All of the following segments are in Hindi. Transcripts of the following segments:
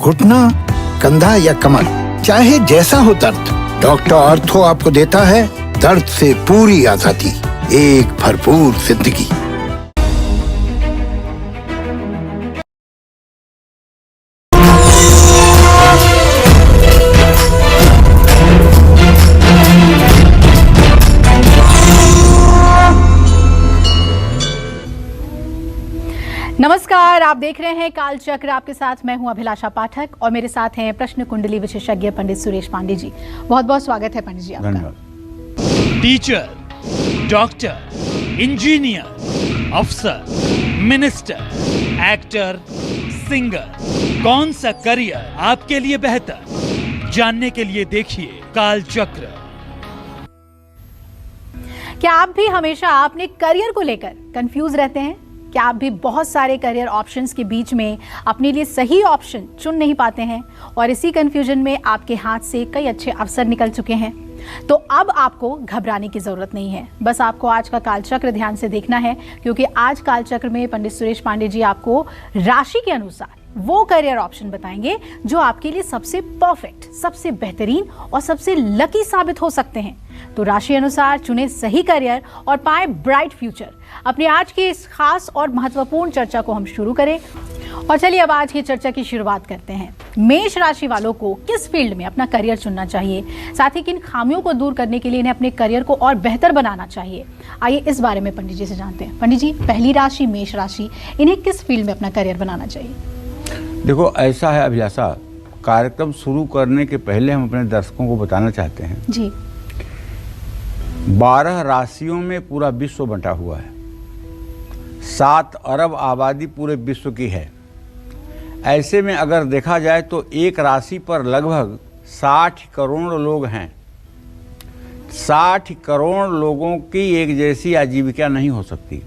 घुटना, कंधा या कमर, चाहे जैसा हो दर्द, डॉक्टर ऑर्थो आपको देता है दर्द से पूरी आजादी, एक भरपूर जिंदगी। नमस्कार, आप देख रहे हैं कालचक्र। आपके साथ मैं हूं अभिलाषा पाठक और मेरे साथ हैं प्रश्न कुंडली विशेषज्ञ पंडित सुरेश पांडे जी। बहुत बहुत स्वागत है पंडित जी आपका। धन्यवाद। टीचर, डॉक्टर, इंजीनियर, अफसर, मिनिस्टर, एक्टर, सिंगर, कौन सा करियर आपके लिए बेहतर? जानने के लिए देखिए कालचक्र। क्या आप भी हमेशा अपने करियर को लेकर कंफ्यूज रहते हैं? क्या आप भी बहुत सारे करियर ऑप्शंस के बीच में अपने लिए सही ऑप्शन चुन नहीं पाते हैं और इसी कंफ्यूजन में आपके हाथ से कई अच्छे अवसर निकल चुके हैं? तो अब आपको घबराने की जरूरत नहीं है। बस आपको आज का कालचक्र ध्यान से देखना है, क्योंकि आज कालचक्र में पंडित सुरेश पांडे जी आपको राशि के अनुसार वो करियर ऑप्शन बताएंगे जो आपके लिए सबसे परफेक्ट, सबसे बेहतरीन और सबसे लकी साबित हो सकते हैं। तो राशि अनुसार चुने सही करियर और पाए ब्राइट फ्यूचर। अपनी आज की इस खास और महत्वपूर्ण चर्चा को हम शुरू करें और चलिए अब आज की चर्चा की शुरुआत करते हैं। मेष राशि वालों को किस फील्ड में अपना करियर चुनना चाहिए, साथ ही किन खामियों को दूर करने के लिए इन्हें अपने करियर को और बेहतर बनाना चाहिए, आइए इस बारे में पंडित जी से जानते हैं। पंडित जी, पहली राशि मेष राशि, इन्हें किस फील्ड में अपना करियर बनाना चाहिए? देखो, ऐसा है अभिलाषा, कार्यक्रम शुरू करने के पहले हम अपने दर्शकों को बताना चाहते हैं जी, 12 राशियों में पूरा विश्व बंटा हुआ है। 7 अरब आबादी पूरे विश्व की है। ऐसे में अगर देखा जाए तो एक राशि पर लगभग 60 करोड़ लोग हैं। 60 करोड़ लोगों की एक जैसी आजीविका नहीं हो सकती,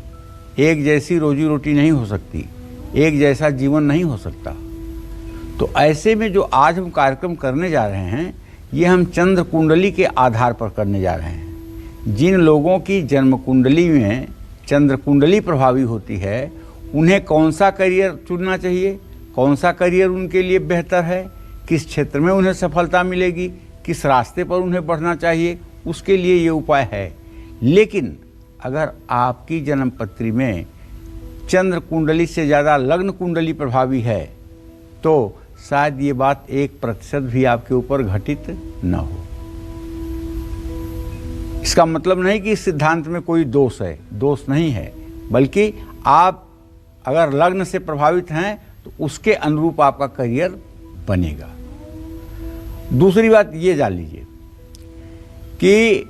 एक जैसी रोजी रोटी नहीं हो सकती, एक जैसा जीवन नहीं हो सकता। तो ऐसे में जो आज हम कार्यक्रम करने जा रहे हैं, ये हम चंद्र कुंडली के आधार पर करने जा रहे हैं। जिन लोगों की जन्म कुंडली में चंद्र कुंडली प्रभावी होती है, उन्हें कौन सा करियर चुनना चाहिए, कौन सा करियर उनके लिए बेहतर है, किस क्षेत्र में उन्हें सफलता मिलेगी, किस रास्ते पर उन्हें बढ़ना चाहिए, उसके लिए ये उपाय है। लेकिन अगर आपकी जन्म पत्री में चंद्र कुंडली से ज़्यादा लग्न कुंडली प्रभावी है, तो शायद ये बात 1% भी आपके ऊपर घटित न हो। इसका मतलब नहीं कि इस सिद्धांत में कोई दोष है, दोष नहीं है, बल्कि आप अगर लग्न से प्रभावित हैं तो उसके अनुरूप आपका करियर बनेगा। दूसरी बात ये जान लीजिए कि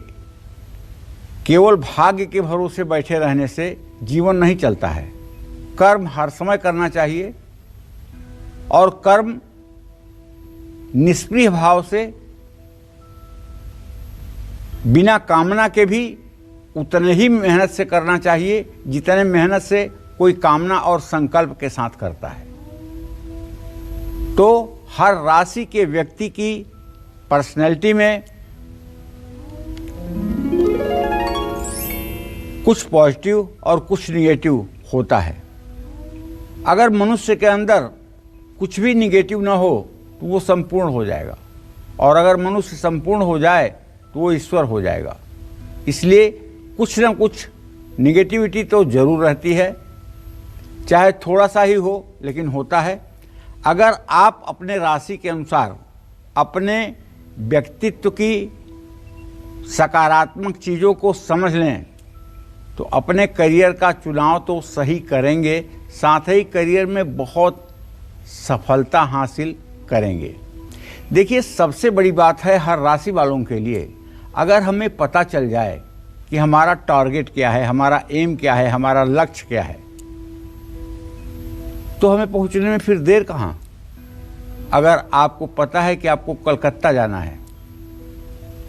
केवल भाग्य के भरोसे बैठे रहने से जीवन नहीं चलता है। कर्म हर समय करना चाहिए और कर्म निष्क्रिय भाव से, बिना कामना के भी उतने ही मेहनत से करना चाहिए जितने मेहनत से कोई कामना और संकल्प के साथ करता है। तो हर राशि के व्यक्ति की पर्सनैलिटी में कुछ पॉजिटिव और कुछ निगेटिव होता है। अगर मनुष्य के अंदर कुछ भी निगेटिव ना हो तो वो संपूर्ण हो जाएगा, और अगर मनुष्य संपूर्ण हो जाए तो वो ईश्वर हो जाएगा। इसलिए कुछ ना कुछ निगेटिविटी तो जरूर रहती है, चाहे थोड़ा सा ही हो, लेकिन होता है। अगर आप अपने राशि के अनुसार अपने व्यक्तित्व की सकारात्मक चीज़ों को समझ लें तो अपने करियर का चुनाव तो सही करेंगे, साथ ही करियर में बहुत सफलता हासिल करेंगे। देखिए, सबसे बड़ी बात है हर राशि वालों के लिए, अगर हमें पता चल जाए कि हमारा टारगेट क्या है, हमारा एम क्या है, हमारा लक्ष्य क्या है, तो हमें पहुंचने में फिर देर कहाँ। अगर आपको पता है कि आपको कलकत्ता जाना है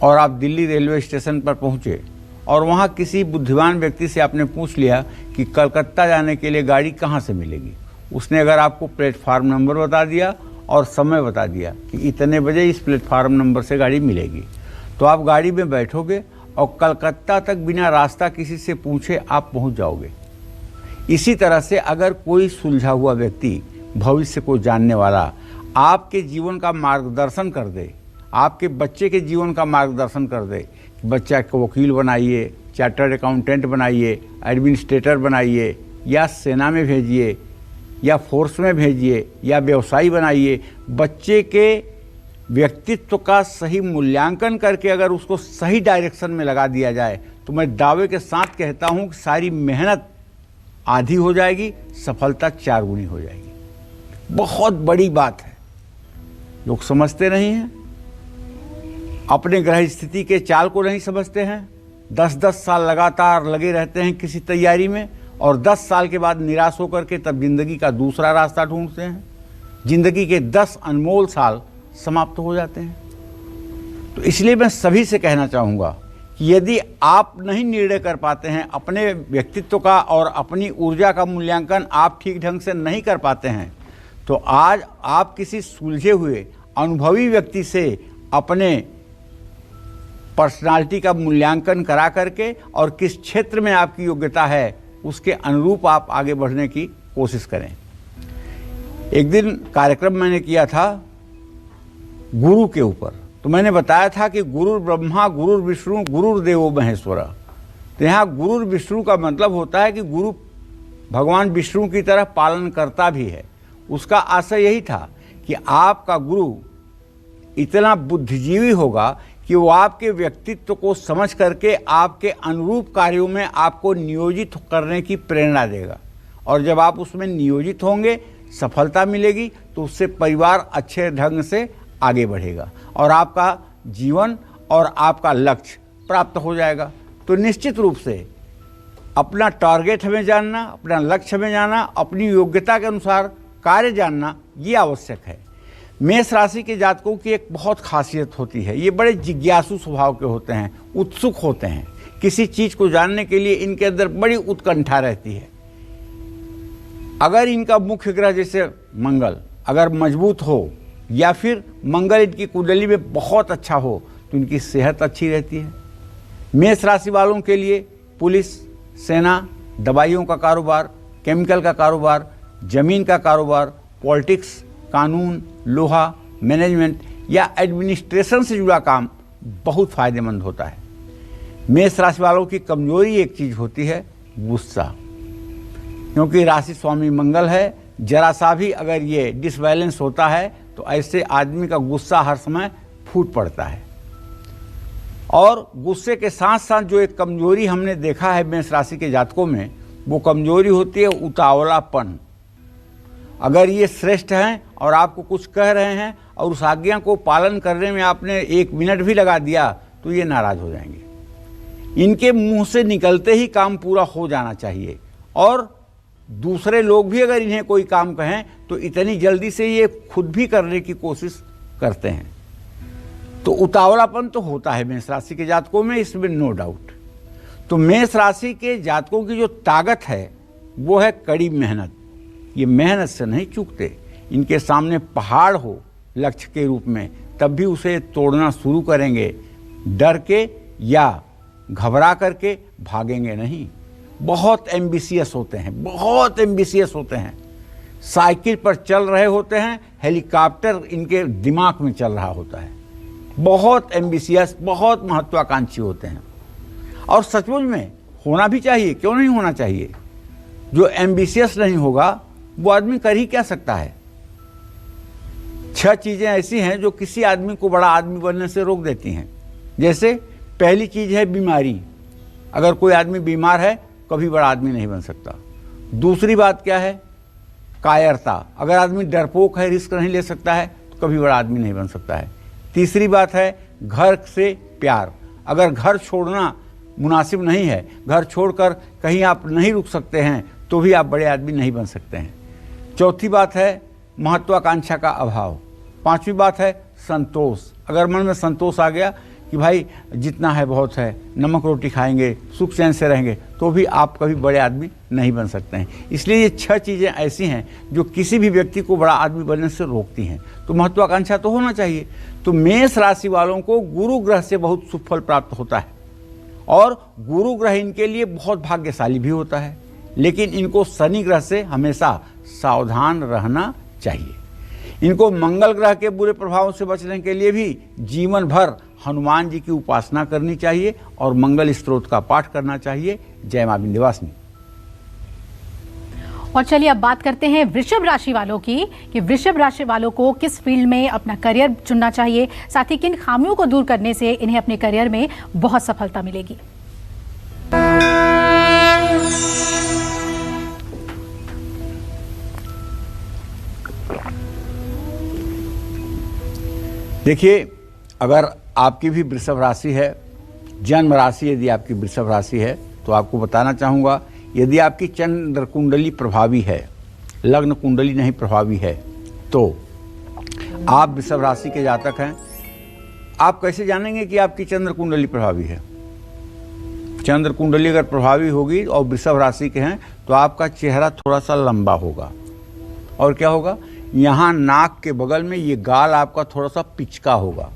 और आप दिल्ली रेलवे स्टेशन पर पहुंचे और वहां किसी बुद्धिमान व्यक्ति से आपने पूछ लिया कि कलकत्ता जाने के लिए गाड़ी कहाँ से मिलेगी, उसने अगर आपको प्लेटफार्म नंबर बता दिया और समय बता दिया कि इतने बजे इस प्लेटफार्म नंबर से गाड़ी मिलेगी, तो आप गाड़ी में बैठोगे और कलकत्ता तक बिना रास्ता किसी से पूछे आप पहुंच जाओगे। इसी तरह से अगर कोई सुलझा हुआ व्यक्ति, भविष्य को जानने वाला आपके जीवन का मार्गदर्शन कर दे, आपके बच्चे के जीवन का मार्गदर्शन कर दे। बच्चा को वकील बनाइए, चार्टर्ड अकाउंटेंट बनाइए, एडमिनिस्ट्रेटर बनाइए, या सेना में भेजिए, या फोर्स में भेजिए, या व्यवसायी बनाइए। बच्चे के व्यक्तित्व का सही मूल्यांकन करके अगर उसको सही डायरेक्शन में लगा दिया जाए तो मैं दावे के साथ कहता हूँ कि सारी मेहनत आधी हो जाएगी, सफलता 4 गुनी हो जाएगी। बहुत बड़ी बात है, लोग समझते नहीं हैं, अपने ग्रह स्थिति के चाल को नहीं समझते हैं। 10-10 साल लगातार लगे रहते हैं किसी तैयारी में, और 10 साल के बाद निराश होकर के तब जिंदगी का दूसरा रास्ता ढूंढते हैं। जिंदगी के 10 अनमोल साल समाप्त हो जाते हैं। तो इसलिए मैं सभी से कहना चाहूँगा कि यदि आप नहीं निर्णय कर पाते हैं अपने व्यक्तित्व का और अपनी ऊर्जा का मूल्यांकन आप ठीक ढंग से नहीं कर पाते हैं, तो आज आप किसी सुलझे हुए अनुभवी व्यक्ति से अपने पर्सनालिटी का मूल्यांकन करा करके और किस क्षेत्र में आपकी योग्यता है उसके अनुरूप आप आगे बढ़ने की कोशिश करें। एक दिन कार्यक्रम मैंने किया था गुरु के ऊपर, तो मैंने बताया था कि गुरु ब्रह्मा गुरु विष्णु गुरुर्देवो महेश्वर। तो यहाँ गुरु विष्णु का मतलब होता है कि गुरु भगवान विष्णु की तरह पालन करता भी है। उसका आशय यही था कि आपका गुरु इतना बुद्धिजीवी होगा कि वो आपके व्यक्तित्व को समझ करके आपके अनुरूप कार्यों में आपको नियोजित करने की प्रेरणा देगा, और जब आप उसमें नियोजित होंगे सफलता मिलेगी तो उससे परिवार अच्छे ढंग से आगे बढ़ेगा और आपका जीवन और आपका लक्ष्य प्राप्त हो जाएगा। तो निश्चित रूप से अपना टारगेट हमें जानना, अपना लक्ष्य हमें जाना, अपनी योग्यता के अनुसार कार्य जानना ये आवश्यक है। मेष राशि के जातकों की एक बहुत खासियत होती है, ये बड़े जिज्ञासु स्वभाव के होते हैं, उत्सुक होते हैं। किसी चीज़ को जानने के लिए इनके अंदर बड़ी उत्कंठा रहती है। अगर इनका मुख्य ग्रह जैसे मंगल अगर मजबूत हो या फिर मंगल इनकी कुंडली में बहुत अच्छा हो तो इनकी सेहत अच्छी रहती है। मेष राशि वालों के लिए पुलिस, सेना, दवाइयों का कारोबार, केमिकल का कारोबार, जमीन का कारोबार, पॉलिटिक्स, कानून, लोहा, मैनेजमेंट या एडमिनिस्ट्रेशन से जुड़ा काम बहुत फायदेमंद होता है। मेष राशि वालों की कमजोरी एक चीज होती है, गुस्सा। क्योंकि राशि स्वामी मंगल है, जरा सा भी अगर ये डिसबैलेंस होता है तो ऐसे आदमी का गुस्सा हर समय फूट पड़ता है। और गुस्से के साथ साथ जो एक कमजोरी हमने देखा है मेष राशि के जातकों में, वो कमजोरी होती है उतावलापन। अगर ये श्रेष्ठ हैं और आपको कुछ कह रहे हैं और उस आज्ञा को पालन करने में आपने 1 मिनट भी लगा दिया तो ये नाराज हो जाएंगे। इनके मुंह से निकलते ही काम पूरा हो जाना चाहिए, और दूसरे लोग भी अगर इन्हें कोई काम कहें तो इतनी जल्दी से ये खुद भी करने की कोशिश करते हैं। तो उतावलापन तो होता है मेष राशि के जातकों में, इसमें नो डाउट। तो मेष राशि के जातकों की जो ताकत है वो है कड़ी मेहनत। ये मेहनत से नहीं चूकते। इनके सामने पहाड़ हो लक्ष्य के रूप में तब भी उसे तोड़ना शुरू करेंगे, डर के या घबरा करके भागेंगे नहीं। बहुत एम्बिशियस होते हैं, बहुत एम्बिशियस होते हैं। साइकिल पर चल रहे होते हैं, हेलीकॉप्टर इनके दिमाग में चल रहा होता है। बहुत एम्बिशियस, बहुत महत्वाकांक्षी होते हैं, और सचमुच में होना भी चाहिए, क्यों नहीं होना चाहिए। जो एम्बिशियस नहीं होगा वो आदमी कर ही क्या सकता है। 6 चीज़ें ऐसी हैं जो किसी आदमी को बड़ा आदमी बनने से रोक देती हैं। जैसे पहली चीज़ है बीमारी। अगर कोई आदमी बीमार है कभी बड़ा आदमी नहीं बन सकता। दूसरी बात क्या है, कायरता। अगर आदमी डरपोक है, रिस्क नहीं ले सकता है तो कभी बड़ा आदमी नहीं बन सकता है। तीसरी बात है घर से प्यार। अगर घर छोड़ना मुनासिब नहीं है, घर छोड़कर कहीं आप नहीं रुक सकते हैं तो भी आप बड़े आदमी नहीं बन सकते हैं। चौथी बात है महत्वाकांक्षा का अभाव। 5वीं बात है संतोष। अगर मन में संतोष आ गया कि भाई जितना है बहुत है, नमक रोटी खाएंगे, सुख चैन से रहेंगे, तो भी आप कभी बड़े आदमी नहीं बन सकते हैं। इसलिए ये 6 चीज़ें ऐसी हैं जो किसी भी व्यक्ति को बड़ा आदमी बनने से रोकती हैं। तो महत्वाकांक्षा तो होना चाहिए। तो मेष राशि वालों को गुरु ग्रह से बहुत सुफल प्राप्त होता है, और गुरु ग्रह इनके लिए बहुत भाग्यशाली भी होता है। लेकिन इनको शनि ग्रह से हमेशा सावधान रहना चाहिए। इनको मंगल ग्रह के बुरे प्रभावों से बचने के लिए भी जीवन भर हनुमान जी की उपासना करनी चाहिए और मंगल स्तोत्र का पाठ करना चाहिए। जय मां विंध्यवासिनी। और चलिए अब बात करते हैं वृषभ राशि वालों की कि वृषभ राशि वालों को किस फील्ड में अपना करियर चुनना चाहिए, साथ ही किन खामियों को दूर करने से इन्हें अपने करियर में बहुत सफलता मिलेगी। देखिए, अगर आपकी भी वृषभ राशि है, जन्म राशि यदि आपकी वृषभ राशि है, तो आपको बताना चाहूँगा, यदि आपकी चंद्र कुंडली प्रभावी है, लग्न कुंडली नहीं प्रभावी है, तो आप वृषभ राशि के जातक हैं। आप कैसे जानेंगे कि आपकी चंद्र कुंडली प्रभावी है? चंद्र कुंडली अगर प्रभावी होगी और वृषभ राशि के हैं तो आपका चेहरा थोड़ा सा लंबा होगा और क्या होगा, यहाँ नाक के बगल में ये गाल आपका थोड़ा सा पिचका होगा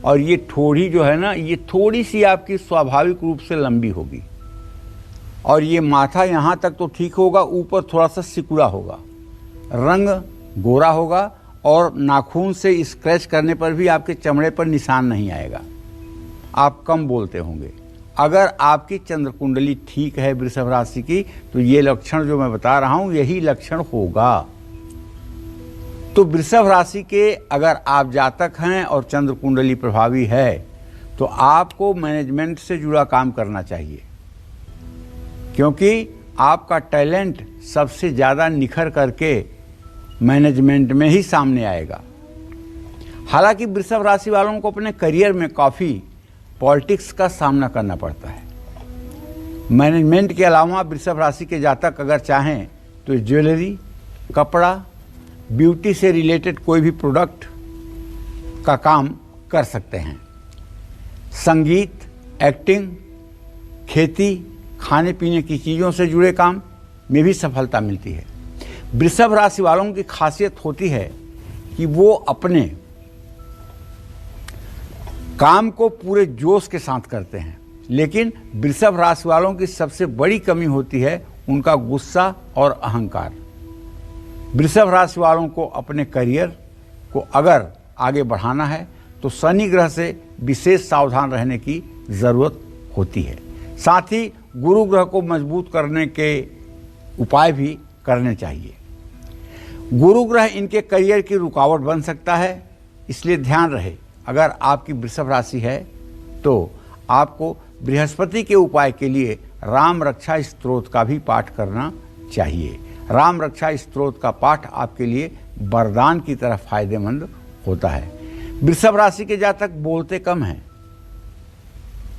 और ये ठोड़ी जो है ना, ये थोड़ी सी आपकी स्वाभाविक रूप से लंबी होगी और ये माथा यहाँ तक तो ठीक होगा, ऊपर थोड़ा सा सिकुड़ा होगा, रंग गोरा होगा और नाखून से स्क्रैच करने पर भी आपके चमड़े पर निशान नहीं आएगा। आप कम बोलते होंगे। अगर आपकी चंद्र कुंडली ठीक है वृषभ राशि की, तो ये लक्षण जो मैं बता रहा हूँ यही लक्षण होगा। तो वृषभ राशि के अगर आप जातक हैं और चंद्र कुंडली प्रभावी है तो आपको मैनेजमेंट से जुड़ा काम करना चाहिए, क्योंकि आपका टैलेंट सबसे ज़्यादा निखर करके मैनेजमेंट में ही सामने आएगा। हालांकि वृषभ राशि वालों को अपने करियर में काफ़ी पॉलिटिक्स का सामना करना पड़ता है। मैनेजमेंट के अलावा वृषभ राशि के जातक अगर चाहें तो ज्वेलरी, कपड़ा, ब्यूटी से रिलेटेड कोई भी प्रोडक्ट का काम कर सकते हैं। संगीत, एक्टिंग, खेती, खाने पीने की चीज़ों से जुड़े काम में भी सफलता मिलती है। वृषभ राशि वालों की खासियत होती है कि वो अपने काम को पूरे जोश के साथ करते हैं, लेकिन वृषभ राशि वालों की सबसे बड़ी कमी होती है उनका गुस्सा और अहंकार। वृषभ राशि वालों को अपने करियर को अगर आगे बढ़ाना है तो शनि ग्रह से विशेष सावधान रहने की ज़रूरत होती है। साथ ही गुरु ग्रह को मजबूत करने के उपाय भी करने चाहिए। गुरु ग्रह इनके करियर की रुकावट बन सकता है, इसलिए ध्यान रहे अगर आपकी वृषभ राशि है तो आपको बृहस्पति के उपाय के लिए राम रक्षा स्तोत्र का भी पाठ करना चाहिए। राम रक्षा स्तोत्र का पाठ आपके लिए वरदान की तरह फायदेमंद होता है। वृषभ राशि के जातक बोलते कम हैं,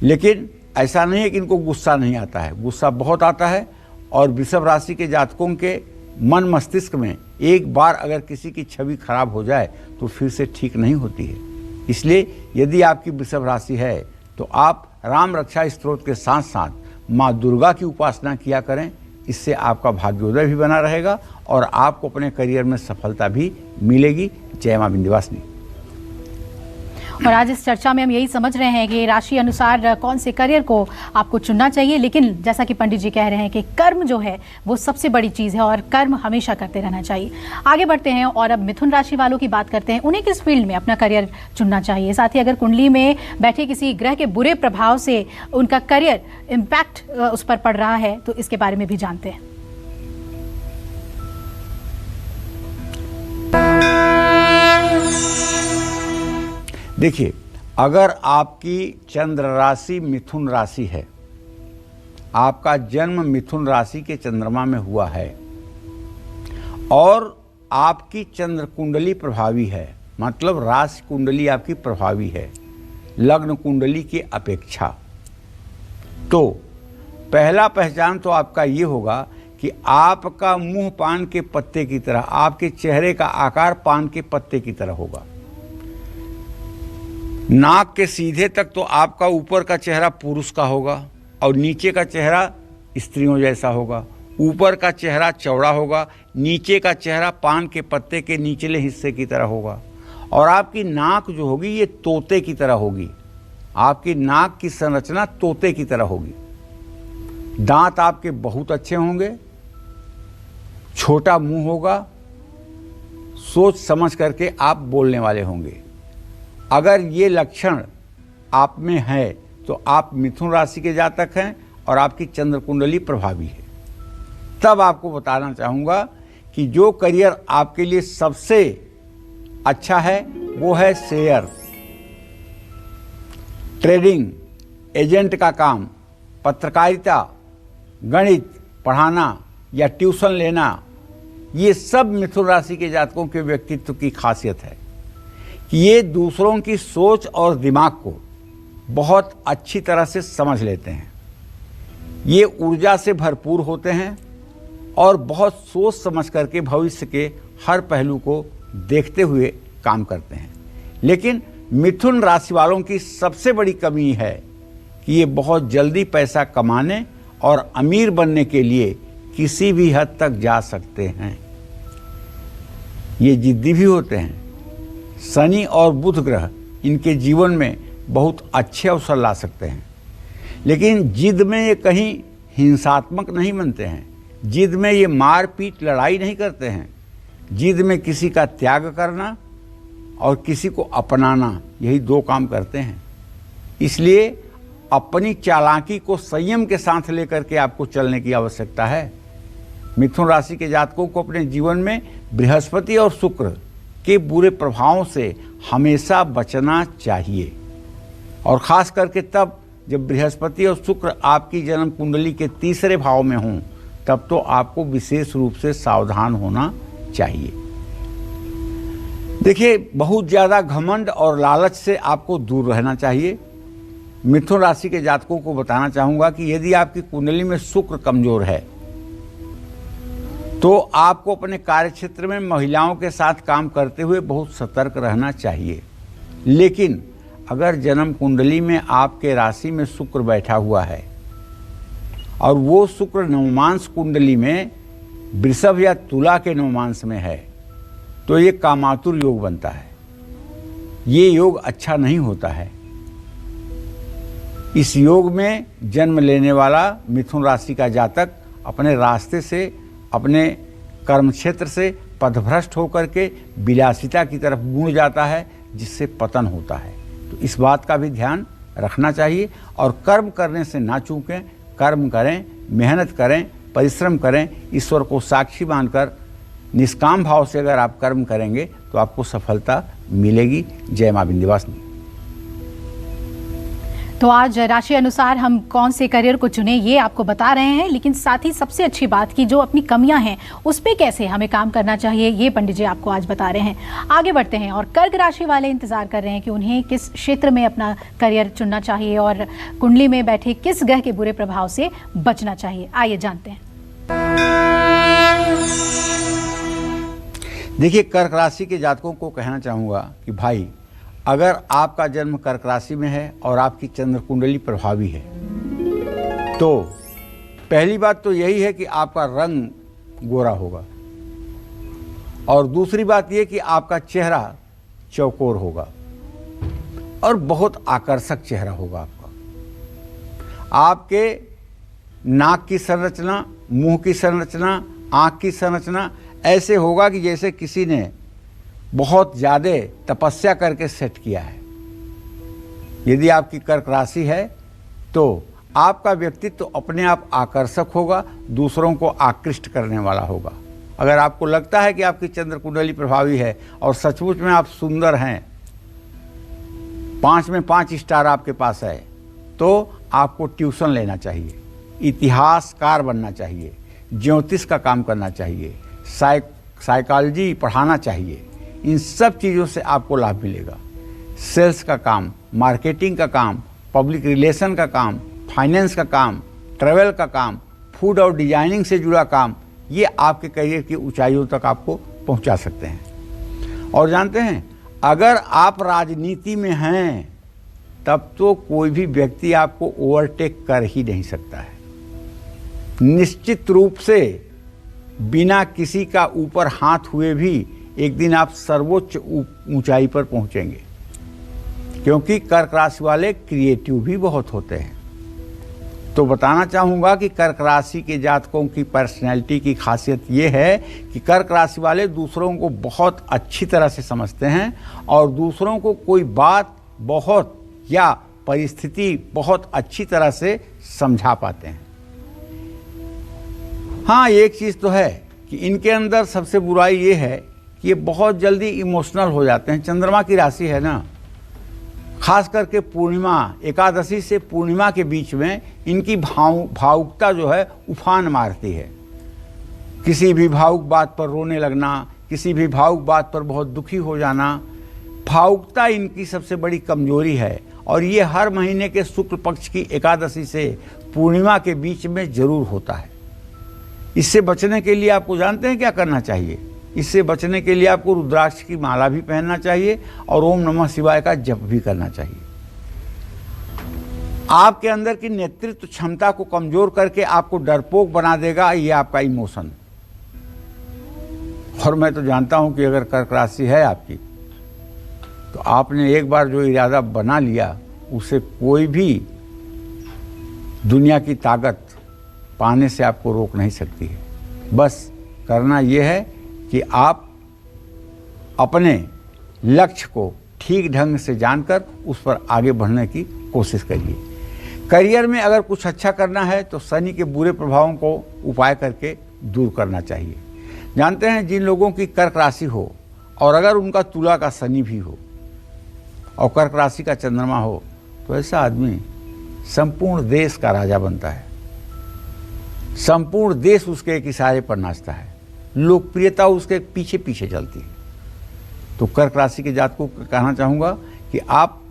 लेकिन ऐसा नहीं है कि इनको गुस्सा नहीं आता है, गुस्सा बहुत आता है और वृषभ राशि के जातकों के मन मस्तिष्क में एक बार अगर किसी की छवि खराब हो जाए तो फिर से ठीक नहीं होती है। इसलिए यदि आपकी वृषभ राशि है तो आप राम रक्षा स्तोत्र के साथ साथ माँ दुर्गा की उपासना किया करें। इससे आपका भाग्योदय भी बना रहेगा और आपको अपने करियर में सफलता भी मिलेगी। जय मां विंध्यवासिनी। और आज इस चर्चा में हम यही समझ रहे हैं कि राशि अनुसार कौन से करियर को आपको चुनना चाहिए, लेकिन जैसा कि पंडित जी कह रहे हैं कि कर्म जो है वो सबसे बड़ी चीज़ है और कर्म हमेशा करते रहना चाहिए। आगे बढ़ते हैं और अब मिथुन राशि वालों की बात करते हैं। उन्हें किस फील्ड में अपना करियर चुनना चाहिए, साथ ही अगर कुंडली में बैठे किसी ग्रह के बुरे प्रभाव से उनका करियर इम्पैक्ट उस पर पड़ रहा है तो इसके बारे में भी जानते हैं। देखिए, अगर आपकी चंद्र राशि मिथुन राशि है, आपका जन्म मिथुन राशि के चंद्रमा में हुआ है और आपकी चंद्र कुंडली प्रभावी है, मतलब राशि कुंडली आपकी प्रभावी है लग्न कुंडली की अपेक्षा, तो पहला पहचान तो आपका ये होगा कि आपका मुंह पान के पत्ते की तरह, आपके चेहरे का आकार पान के पत्ते की तरह होगा। नाक के सीधे तक तो आपका ऊपर का चेहरा पुरुष का होगा और नीचे का चेहरा स्त्रियों जैसा होगा। ऊपर का चेहरा चौड़ा होगा, नीचे का चेहरा पान के पत्ते के निचले हिस्से की तरह होगा और आपकी नाक जो होगी ये तोते की तरह होगी। आपकी नाक की संरचना तोते की तरह होगी। दांत आपके बहुत अच्छे होंगे, छोटा मुंह होगा, सोच समझ करके आप बोलने वाले होंगे। अगर ये लक्षण आप में है तो आप मिथुन राशि के जातक हैं और आपकी चंद्र कुंडली प्रभावी है। तब आपको बताना चाहूँगा कि जो करियर आपके लिए सबसे अच्छा है वो है शेयर, ट्रेडिंग, एजेंट का काम, पत्रकारिता, गणित पढ़ाना या ट्यूशन लेना। ये सब मिथुन राशि के जातकों के व्यक्तित्व की खासियत है कि ये दूसरों की सोच और दिमाग को बहुत अच्छी तरह से समझ लेते हैं। ये ऊर्जा से भरपूर होते हैं और बहुत सोच समझ करके भविष्य के हर पहलू को देखते हुए काम करते हैं। लेकिन मिथुन राशि वालों की सबसे बड़ी कमी है कि ये बहुत जल्दी पैसा कमाने और अमीर बनने के लिए किसी भी हद तक जा सकते हैं। ये जिद्दी भी होते हैं। शनि और बुध ग्रह इनके जीवन में बहुत अच्छे अवसर ला सकते हैं, लेकिन जिद में ये कहीं हिंसात्मक नहीं बनते हैं। जिद में ये मार पीट लड़ाई नहीं करते हैं। जिद में किसी का त्याग करना और किसी को अपनाना, यही दो काम करते हैं। इसलिए अपनी चालाकी को संयम के साथ लेकर के आपको चलने की आवश्यकता है। मिथुन राशि के जातकों को अपने जीवन में बृहस्पति और शुक्र के बुरे प्रभावों से हमेशा बचना चाहिए, और ख़ास करके तब जब बृहस्पति और शुक्र आपकी जन्म कुंडली के तीसरे भाव में हों, तब तो आपको विशेष रूप से सावधान होना चाहिए। देखिए, बहुत ज़्यादा घमंड और लालच से आपको दूर रहना चाहिए। मिथुन राशि के जातकों को बताना चाहूँगा कि यदि आपकी कुंडली में शुक्र कमज़ोर है तो आपको अपने कार्यक्षेत्र में महिलाओं के साथ काम करते हुए बहुत सतर्क रहना चाहिए। लेकिन अगर जन्म कुंडली में आपके राशि में शुक्र बैठा हुआ है और वो शुक्र नवमांश कुंडली में वृषभ या तुला के नवमांश में है, तो ये कामातुर योग बनता है। ये योग अच्छा नहीं होता है। इस योग में जन्म लेने वाला मिथुन राशि का जातक अपने रास्ते से, अपने कर्म क्षेत्र से पथभ्रष्ट होकर के विलासिता की तरफ मुड़ जाता है, जिससे पतन होता है। तो इस बात का भी ध्यान रखना चाहिए और कर्म करने से ना चूकें। कर्म करें, मेहनत करें, परिश्रम करें। ईश्वर को साक्षी मानकर निष्काम भाव से अगर आप कर्म करेंगे तो आपको सफलता मिलेगी। जय मां विंध्यवासिनी। तो आज राशि अनुसार हम कौन से करियर को चुने ये आपको बता रहे हैं, लेकिन साथ ही सबसे अच्छी बात की जो अपनी कमियां हैं उस पे कैसे हमें काम करना चाहिए, ये पंडित जी आपको आज बता रहे हैं। आगे बढ़ते हैं और कर्क राशि वाले इंतजार कर रहे हैं कि उन्हें किस क्षेत्र में अपना करियर चुनना चाहिए और कुंडली में बैठे किस ग्रह के बुरे प्रभाव से बचना चाहिए। आइए जानते हैं। देखिए, कर्क राशि के जातकों को कहना चाहूँगा कि भाई, अगर आपका जन्म कर्क राशि में है और आपकी चंद्र कुंडली प्रभावी है, तो पहली बात तो यही है कि आपका रंग गोरा होगा, और दूसरी बात यह कि आपका चेहरा चौकोर होगा और बहुत आकर्षक चेहरा होगा आपका। आपके नाक की संरचना, मुंह की संरचना, आँख की संरचना ऐसे होगा कि जैसे किसी ने बहुत ज़्यादा तपस्या करके सेट किया है। यदि आपकी कर्क राशि है तो आपका व्यक्तित्व तो अपने आप आकर्षक होगा, दूसरों को आकृष्ट करने वाला होगा। अगर आपको लगता है कि आपकी चंद्र कुंडली प्रभावी है और सचमुच में आप सुंदर हैं, 5 में 5 स्टार आपके पास है, तो आपको ट्यूशन लेना चाहिए, इतिहासकार बनना चाहिए, ज्योतिष का काम करना चाहिए, साइकोलॉजी पढ़ाना चाहिए। इन सब चीज़ों से आपको लाभ मिलेगा। सेल्स का काम, मार्केटिंग का काम, पब्लिक रिलेशन का काम, फाइनेंस का काम, ट्रैवल का काम, फूड और डिजाइनिंग से जुड़ा काम, ये आपके करियर की ऊंचाइयों तक आपको पहुंचा सकते हैं। और जानते हैं, अगर आप राजनीति में हैं तब तो कोई भी व्यक्ति आपको ओवरटेक कर ही नहीं सकता है। निश्चित रूप से बिना किसी का ऊपर हाथ हुए भी एक दिन आप सर्वोच्च ऊंचाई पर पहुंचेंगे, क्योंकि कर्क राशि वाले क्रिएटिव भी बहुत होते हैं। तो बताना चाहूँगा कि कर्क राशि के जातकों की पर्सनैलिटी की खासियत ये है कि कर्क राशि वाले दूसरों को बहुत अच्छी तरह से समझते हैं और दूसरों को कोई बात बहुत या परिस्थिति बहुत अच्छी तरह से समझा पाते हैं। हाँ, एक चीज़ तो है कि इनके अंदर सबसे बुराई ये है कि ये बहुत जल्दी इमोशनल हो जाते हैं। चंद्रमा की राशि है ना, खास करके पूर्णिमा, एकादशी से पूर्णिमा के बीच में इनकी भावुकता जो है उफान मारती है। किसी भी भावुक बात पर रोने लगना, किसी भी भावुक बात पर बहुत दुखी हो जाना, भावुकता इनकी सबसे बड़ी कमजोरी है और ये हर महीने के शुक्ल पक्ष की एकादशी से पूर्णिमा के बीच में जरूर होता है। इससे बचने के लिए आपको जानते हैं क्या करना चाहिए? इससे बचने के लिए आपको रुद्राक्ष की माला भी पहनना चाहिए और ओम नमः शिवाय का जप भी करना चाहिए। आपके अंदर की नेतृत्व क्षमता को कमजोर करके आपको डरपोक बना देगा ये आपका इमोशन। और मैं तो जानता हूं कि अगर कर्क राशि है आपकी तो आपने एक बार जो इरादा बना लिया उसे कोई भी दुनिया की ताकत पाने से आपको रोक नहीं सकती है। बस करना यह है कि आप अपने लक्ष्य को ठीक ढंग से जानकर उस पर आगे बढ़ने की कोशिश करिए। करियर में अगर कुछ अच्छा करना है तो शनि के बुरे प्रभावों को उपाय करके दूर करना चाहिए। जानते हैं, जिन लोगों की कर्क राशि हो और अगर उनका तुला का शनि भी हो और कर्क राशि का चंद्रमा हो तो ऐसा आदमी संपूर्ण देश का राजा बनता है। संपूर्ण देश उसके एक इशारे पर नाचता है, लोकप्रियता उसके पीछे पीछे चलती है। तो कर्क राशि के जातकों को कहना चाहूँगा कि आप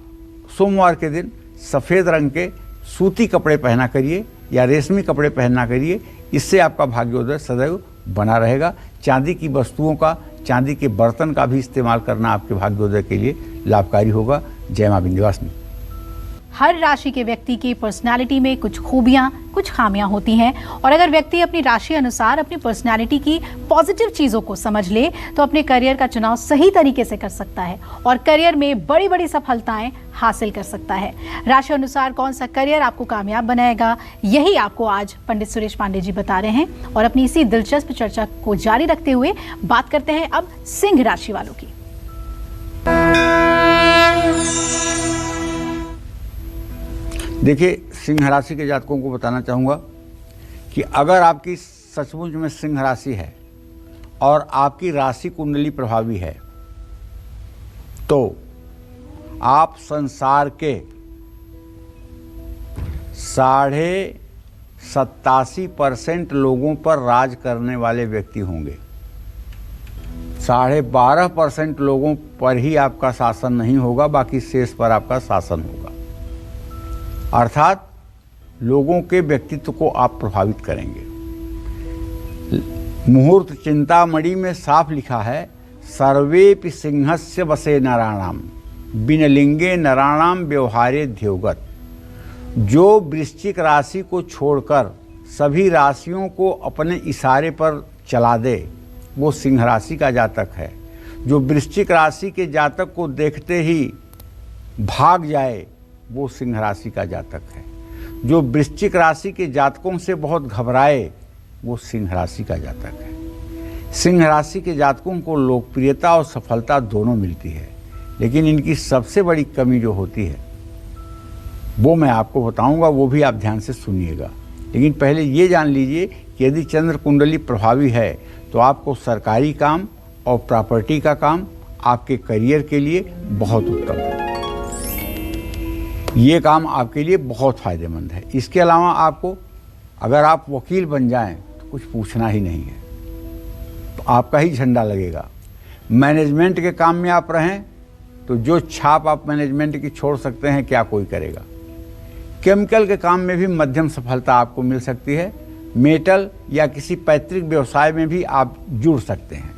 सोमवार के दिन सफ़ेद रंग के सूती कपड़े पहना करिए या रेशमी कपड़े पहनना करिए। इससे आपका भाग्योदय सदैव बना रहेगा। चांदी की वस्तुओं का, चांदी के बर्तन का भी इस्तेमाल करना आपके भाग्योदय के लिए लाभकारी होगा। जय मां विंध्यवासिनी। हर राशि के व्यक्ति की पर्सनालिटी में कुछ खूबियां, कुछ खामियां होती हैं और अगर व्यक्ति अपनी राशि अनुसार अपनी पर्सनालिटी की पॉजिटिव चीज़ों को समझ ले तो अपने करियर का चुनाव सही तरीके से कर सकता है और करियर में बड़ी बड़ी सफलताएं हासिल कर सकता है। राशि अनुसार कौन सा करियर आपको कामयाब बनाएगा, यही आपको आज पंडित सुरेश पांडे जी बता रहे हैं। और अपनी इसी दिलचस्प चर्चा को जारी रखते हुए बात करते हैं अब सिंह राशि वालों की। देखिए, सिंह राशि के जातकों को बताना चाहूँगा कि अगर आपकी सचमुच में सिंह राशि है और आपकी राशि कुंडली प्रभावी है तो आप संसार के 87.5% लोगों पर राज करने वाले व्यक्ति होंगे। 12.5% लोगों पर ही आपका शासन नहीं होगा, बाकी शेष पर आपका शासन होगा। अर्थात लोगों के व्यक्तित्व को आप प्रभावित करेंगे। मुहूर्त चिंतामणि में साफ लिखा है, सर्वेपि सिंहस्य वसे नराणाम बिनलिंगे नराणाम व्यवहारे ध्योगत। जो वृश्चिक राशि को छोड़कर सभी राशियों को अपने इशारे पर चला दे वो सिंह राशि का जातक है। जो वृश्चिक राशि के जातक को देखते ही भाग जाए वो सिंह राशि का जातक है। जो वृश्चिक राशि के जातकों से बहुत घबराए वो सिंह राशि का जातक है। सिंह राशि के जातकों को लोकप्रियता और सफलता दोनों मिलती है, लेकिन इनकी सबसे बड़ी कमी जो होती है वो मैं आपको बताऊंगा, वो भी आप ध्यान से सुनिएगा। लेकिन पहले ये जान लीजिए कि यदि चंद्र कुंडली प्रभावी है तो आपको सरकारी काम और प्रॉपर्टी का काम आपके करियर के लिए बहुत उत्तम है। ये काम आपके लिए बहुत फ़ायदेमंद है। इसके अलावा आपको अगर आप वकील बन जाएं तो कुछ पूछना ही नहीं है, तो आपका ही झंडा लगेगा। मैनेजमेंट के काम में आप रहें तो जो छाप आप मैनेजमेंट की छोड़ सकते हैं क्या कोई करेगा। केमिकल के काम में भी मध्यम सफलता आपको मिल सकती है। मेटल या किसी पैतृक व्यवसाय में भी आप जुड़ सकते हैं।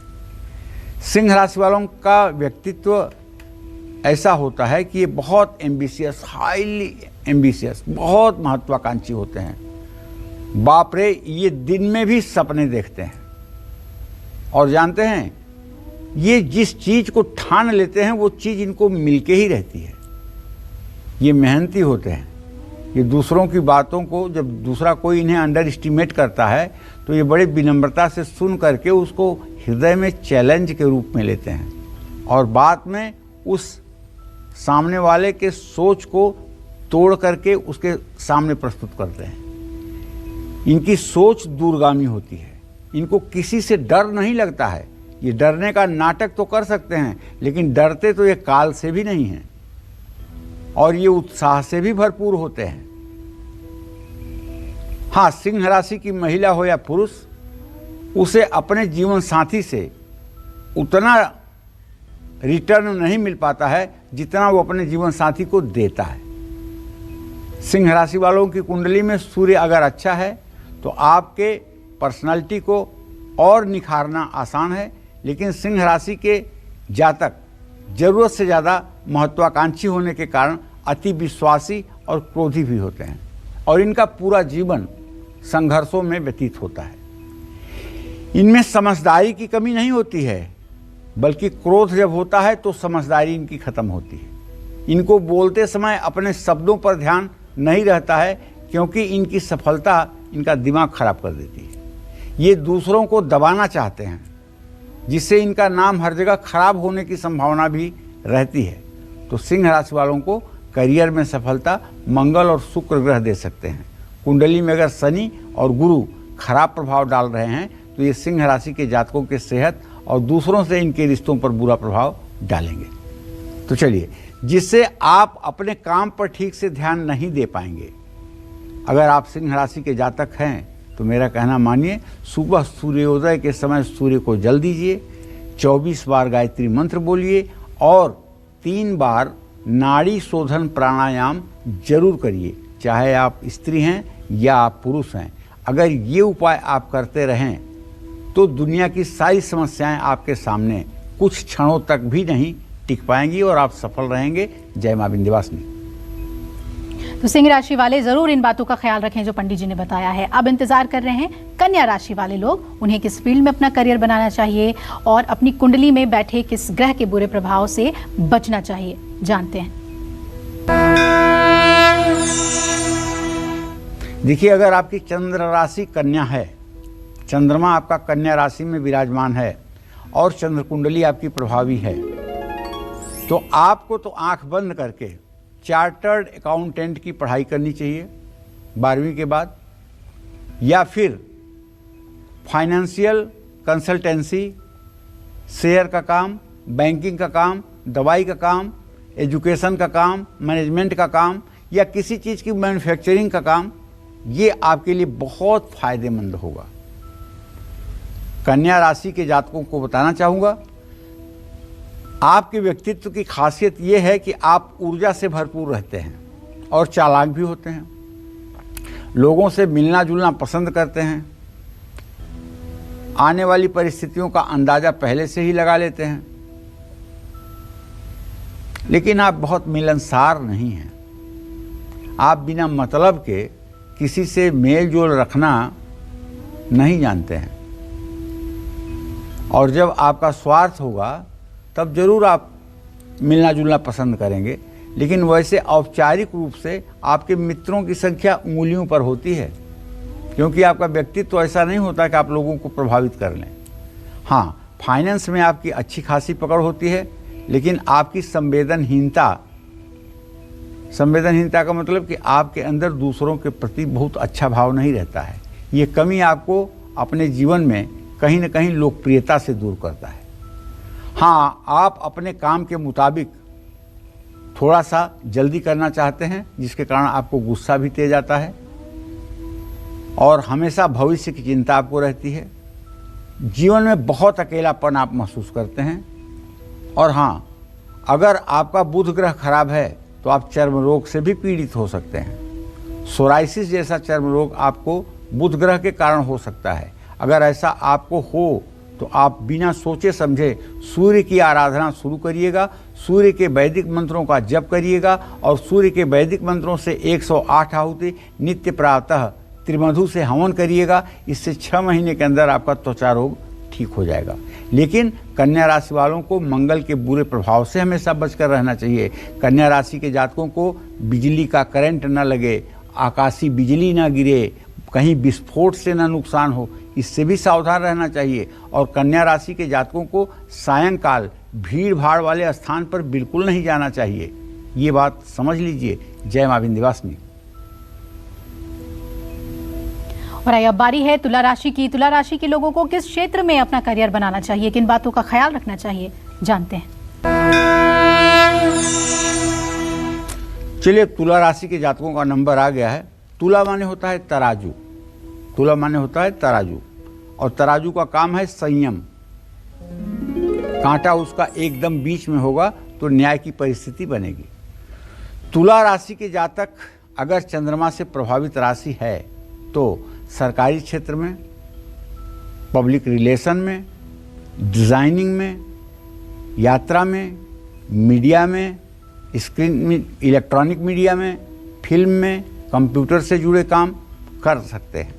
सिंह राशि वालों का व्यक्तित्व ऐसा होता है कि ये बहुत एम्बिशियस, हाईली एम्बिशियस, बहुत महत्वाकांक्षी होते हैं। बाप रे, ये दिन में भी सपने देखते हैं। और जानते हैं, ये जिस चीज़ को ठान लेते हैं वो चीज़ इनको मिलके ही रहती है। ये मेहनती होते हैं। ये दूसरों की बातों को जब दूसरा कोई इन्हें अंडर एस्टिमेट करता है तो ये बड़े विनम्रता से सुन करके उसको हृदय में चैलेंज के रूप में लेते हैं और बाद में उस सामने वाले के सोच को तोड़ करके उसके सामने प्रस्तुत करते हैं। इनकी सोच दूरगामी होती है, इनको किसी से डर नहीं लगता है। ये डरने का नाटक तो कर सकते हैं लेकिन डरते तो ये काल से भी नहीं हैं और ये उत्साह से भी भरपूर होते हैं। हाँ, सिंह राशि की महिला हो या पुरुष, उसे अपने जीवन साथी से उतना रिटर्न नहीं मिल पाता है जितना वो अपने जीवन साथी को देता है। सिंह राशि वालों की कुंडली में सूर्य अगर अच्छा है तो आपके पर्सनालिटी को और निखारना आसान है, लेकिन सिंह राशि के जातक जरूरत से ज़्यादा महत्वाकांक्षी होने के कारण अति विश्वासी और क्रोधी भी होते हैं और इनका पूरा जीवन संघर्षों में व्यतीत होता है। इनमें समझदारी की कमी नहीं होती है, बल्कि क्रोध जब होता है तो समझदारी इनकी खत्म होती है। इनको बोलते समय अपने शब्दों पर ध्यान नहीं रहता है क्योंकि इनकी सफलता इनका दिमाग खराब कर देती है। ये दूसरों को दबाना चाहते हैं जिससे इनका नाम हर जगह खराब होने की संभावना भी रहती है। तो सिंह राशि वालों को करियर में सफलता मंगल और शुक्र ग्रह दे सकते हैं। कुंडली में अगर शनि और गुरु खराब प्रभाव डाल रहे हैं तो ये सिंह राशि के जातकों के सेहत और दूसरों से इनके रिश्तों पर बुरा प्रभाव डालेंगे। तो चलिए, जिससे आप अपने काम पर ठीक से ध्यान नहीं दे पाएंगे। अगर आप सिंह राशि के जातक हैं तो मेरा कहना मानिए, सुबह सूर्योदय के समय सूर्य को जल दीजिए, 24 बार गायत्री मंत्र बोलिए और 3 बार नाड़ी शोधन प्राणायाम जरूर करिए, चाहे आप स्त्री हैं या आप पुरुष हैं। अगर ये उपाय आप करते रहें तो दुनिया की सारी समस्याएं आपके सामने कुछ क्षणों तक भी नहीं टिक पाएंगी और आप सफल रहेंगे। जय मां विंध्यवासिनी। तो सिंह राशि वाले जरूर इन बातों का ख्याल रखें जो पंडित जी ने बताया है। अब इंतजार कर रहे हैं कन्या राशि वाले लोग, उन्हें किस फील्ड में अपना करियर बनाना चाहिए और अपनी कुंडली में बैठे किस ग्रह के बुरे प्रभाव से बचना चाहिए, जानते हैं। देखिए, अगर आपकी चंद्र राशि कन्या है, चंद्रमा आपका कन्या राशि में विराजमान है और चंद्र कुंडली आपकी प्रभावी है, तो आपको तो आंख बंद करके चार्टर्ड अकाउंटेंट की पढ़ाई करनी चाहिए 12वीं के बाद, या फिर फाइनेंशियल कंसल्टेंसी, शेयर का काम, बैंकिंग का काम, दवाई का काम, एजुकेशन का काम, मैनेजमेंट का काम या किसी चीज़ की मैन्युफैक्चरिंग का काम, ये आपके लिए बहुत फायदेमंद होगा। कन्या राशि के जातकों को बताना चाहूँगा, आपके व्यक्तित्व की खासियत ये है कि आप ऊर्जा से भरपूर रहते हैं और चालाक भी होते हैं। लोगों से मिलना जुलना पसंद करते हैं, आने वाली परिस्थितियों का अंदाज़ा पहले से ही लगा लेते हैं, लेकिन आप बहुत मिलनसार नहीं हैं। आप बिना मतलब के किसी से मेल जोल रखना नहीं जानते हैं और जब आपका स्वार्थ होगा तब जरूर आप मिलना जुलना पसंद करेंगे, लेकिन वैसे औपचारिक रूप से आपके मित्रों की संख्या उंगलियों पर होती है, क्योंकि आपका व्यक्तित्व तो ऐसा नहीं होता कि आप लोगों को प्रभावित कर लें। हाँ, फाइनेंस में आपकी अच्छी खासी पकड़ होती है, लेकिन आपकी संवेदनहीनता का मतलब कि आपके अंदर दूसरों के प्रति बहुत अच्छा भाव नहीं रहता है। ये कमी आपको अपने जीवन में कहीं न कहीं लोकप्रियता से दूर करता है। हाँ, आप अपने काम के मुताबिक थोड़ा सा जल्दी करना चाहते हैं, जिसके कारण आपको गुस्सा भी तेज आता है और हमेशा भविष्य की चिंता आपको रहती है। जीवन में बहुत अकेलापन आप महसूस करते हैं। और हाँ, अगर आपका बुध ग्रह खराब है तो आप चर्म रोग से भी पीड़ित हो सकते हैं। सोराइसिस जैसा चर्म रोग आपको बुध ग्रह के कारण हो सकता है। अगर ऐसा आपको हो तो आप बिना सोचे समझे सूर्य की आराधना शुरू करिएगा, सूर्य के वैदिक मंत्रों का जप करिएगा और सूर्य के वैदिक मंत्रों से 108 आहुति नित्य प्रातः त्रिमधु से हवन करिएगा। इससे 6 महीने के अंदर आपका त्वचा रोग ठीक हो जाएगा। लेकिन कन्या राशि वालों को मंगल के बुरे प्रभाव से हमेशा बचकर रहना चाहिए। कन्या राशि के जातकों को बिजली का करंट न लगे, आकाशीय बिजली न गिरे, कहीं विस्फोट से न नुकसान हो, इससे भी सावधान रहना चाहिए। और कन्या राशि के जातकों को सायंकाल भीड़ भाड़ वाले स्थान पर बिल्कुल नहीं जाना चाहिए। ये बात समझ लीजिए। जय मां विंध्यवासिनी। और अब बारी है तुला राशि की। तुला राशि के लोगों को किस क्षेत्र में अपना करियर बनाना चाहिए, किन बातों का ख्याल रखना चाहिए, जानते हैं। चलिए, तुला राशि के जातकों का नंबर आ गया है। तुला माने होता है तराजू, तुला माने होता है तराजू, और तराजू का काम है संयम। कांटा उसका एकदम बीच में होगा तो न्याय की परिस्थिति बनेगी। तुला राशि के जातक अगर चंद्रमा से प्रभावित राशि है तो सरकारी क्षेत्र में, पब्लिक रिलेशन में, डिजाइनिंग में, यात्रा में, मीडिया में, स्क्रीन में, इलेक्ट्रॉनिक मीडिया में, फिल्म में, कंप्यूटर से जुड़े काम कर सकते हैं।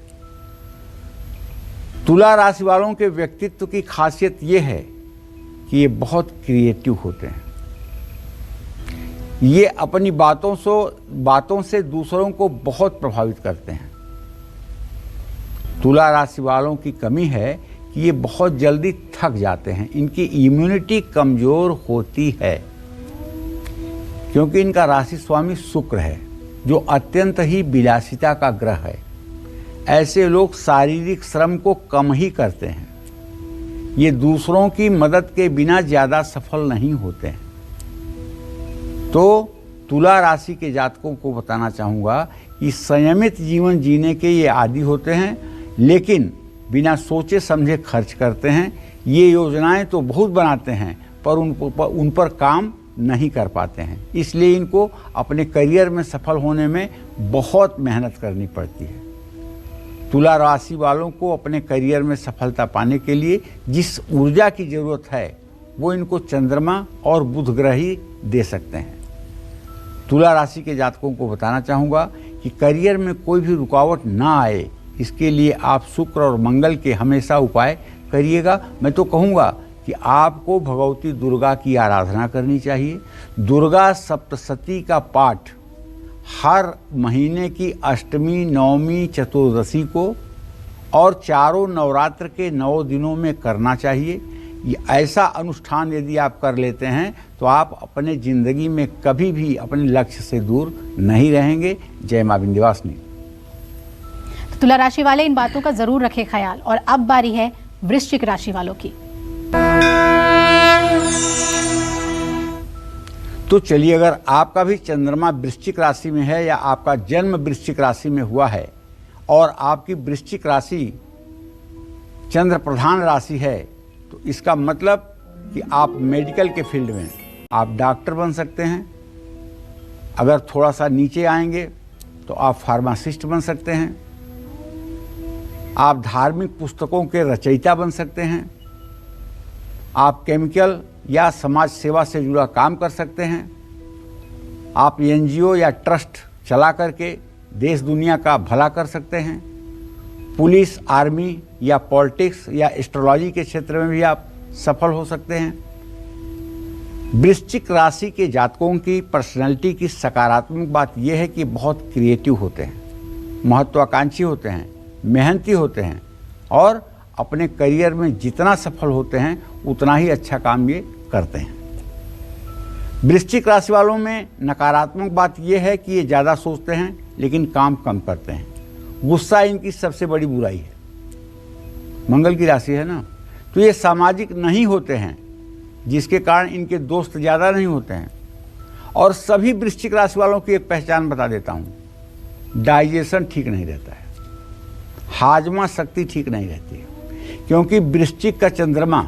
तुला राशि वालों के व्यक्तित्व की खासियत ये है कि ये बहुत क्रिएटिव होते हैं। ये अपनी बातों से दूसरों को बहुत प्रभावित करते हैं। तुला राशि वालों की कमी है कि ये बहुत जल्दी थक जाते हैं, इनकी इम्यूनिटी कमजोर होती है, क्योंकि इनका राशि स्वामी शुक्र है जो अत्यंत ही विलासिता का ग्रह है। ऐसे लोग शारीरिक श्रम को कम ही करते हैं। ये दूसरों की मदद के बिना ज़्यादा सफल नहीं होते हैं। तो तुला राशि के जातकों को बताना चाहूँगा कि संयमित जीवन जीने के ये आदी होते हैं, लेकिन बिना सोचे समझे खर्च करते हैं। ये योजनाएं तो बहुत बनाते हैं पर उन पर काम नहीं कर पाते हैं, इसलिए इनको अपने करियर में सफल होने में बहुत मेहनत करनी पड़ती है। तुला राशि वालों को अपने करियर में सफलता पाने के लिए जिस ऊर्जा की जरूरत है वो इनको चंद्रमा और बुध ग्रह ही दे सकते हैं। तुला राशि के जातकों को बताना चाहूँगा कि करियर में कोई भी रुकावट ना आए, इसके लिए आप शुक्र और मंगल के हमेशा उपाय करिएगा। मैं तो कहूँगा कि आपको भगवती दुर्गा की आराधना करनी चाहिए। दुर्गा सप्तशती का पाठ हर महीने की अष्टमी, नवमी, चतुर्दशी को और चारों नवरात्र के 9 दिनों में करना चाहिए। ये ऐसा अनुष्ठान यदि आप कर लेते हैं तो आप अपने ज़िंदगी में कभी भी अपने लक्ष्य से दूर नहीं रहेंगे। जय मां विंध्यवासिनी। तुला राशि वाले इन बातों का जरूर रखें ख्याल। और अब बारी है वृश्चिक राशि वालों की। तो चलिए, अगर आपका भी चंद्रमा वृश्चिक राशि में है या आपका जन्म वृश्चिक राशि में हुआ है और आपकी वृश्चिक राशि चंद्र प्रधान राशि है, तो इसका मतलब कि आप मेडिकल के फील्ड में आप डॉक्टर बन सकते हैं। अगर थोड़ा सा नीचे आएंगे तो आप फार्मासिस्ट बन सकते हैं। आप धार्मिक पुस्तकों के रचयिता बन सकते हैं। आप केमिकल या समाज सेवा से जुड़ा काम कर सकते हैं। आप एनजीओ या ट्रस्ट चला करके देश दुनिया का भला कर सकते हैं। पुलिस, आर्मी या पॉलिटिक्स या एस्ट्रोलॉजी के क्षेत्र में भी आप सफल हो सकते हैं। वृश्चिक राशि के जातकों की पर्सनैलिटी की सकारात्मक बात यह है कि बहुत क्रिएटिव होते हैं, महत्वाकांक्षी होते हैं, मेहनती होते हैं और अपने करियर में जितना सफल होते हैं उतना ही अच्छा काम ये करते हैं। वृश्चिक राशि वालों में नकारात्मक बात यह है कि ये ज़्यादा सोचते हैं लेकिन काम कम करते हैं। गुस्सा इनकी सबसे बड़ी बुराई है। मंगल की राशि है ना, तो ये सामाजिक नहीं होते हैं, जिसके कारण इनके दोस्त ज़्यादा नहीं होते हैं। और सभी वृश्चिक राशि वालों की एक पहचान बता देता हूँ, डाइजेशन ठीक नहीं रहता है, हाजमा शक्ति ठीक नहीं रहती है, क्योंकि वृश्चिक का चंद्रमा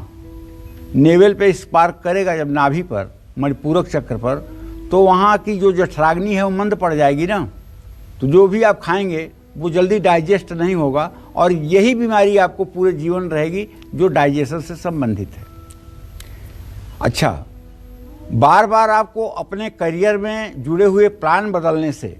नेवल पे स्पार्क करेगा जब नाभि पर, मणिपूरक चक्र पर, तो वहाँ की जो जठराग्नि है वो मंद पड़ जाएगी ना, तो जो भी आप खाएंगे वो जल्दी डाइजेस्ट नहीं होगा और यही बीमारी आपको पूरे जीवन रहेगी जो डाइजेशन से संबंधित है। अच्छा, बार बार आपको अपने करियर में जुड़े हुए प्लान बदलने से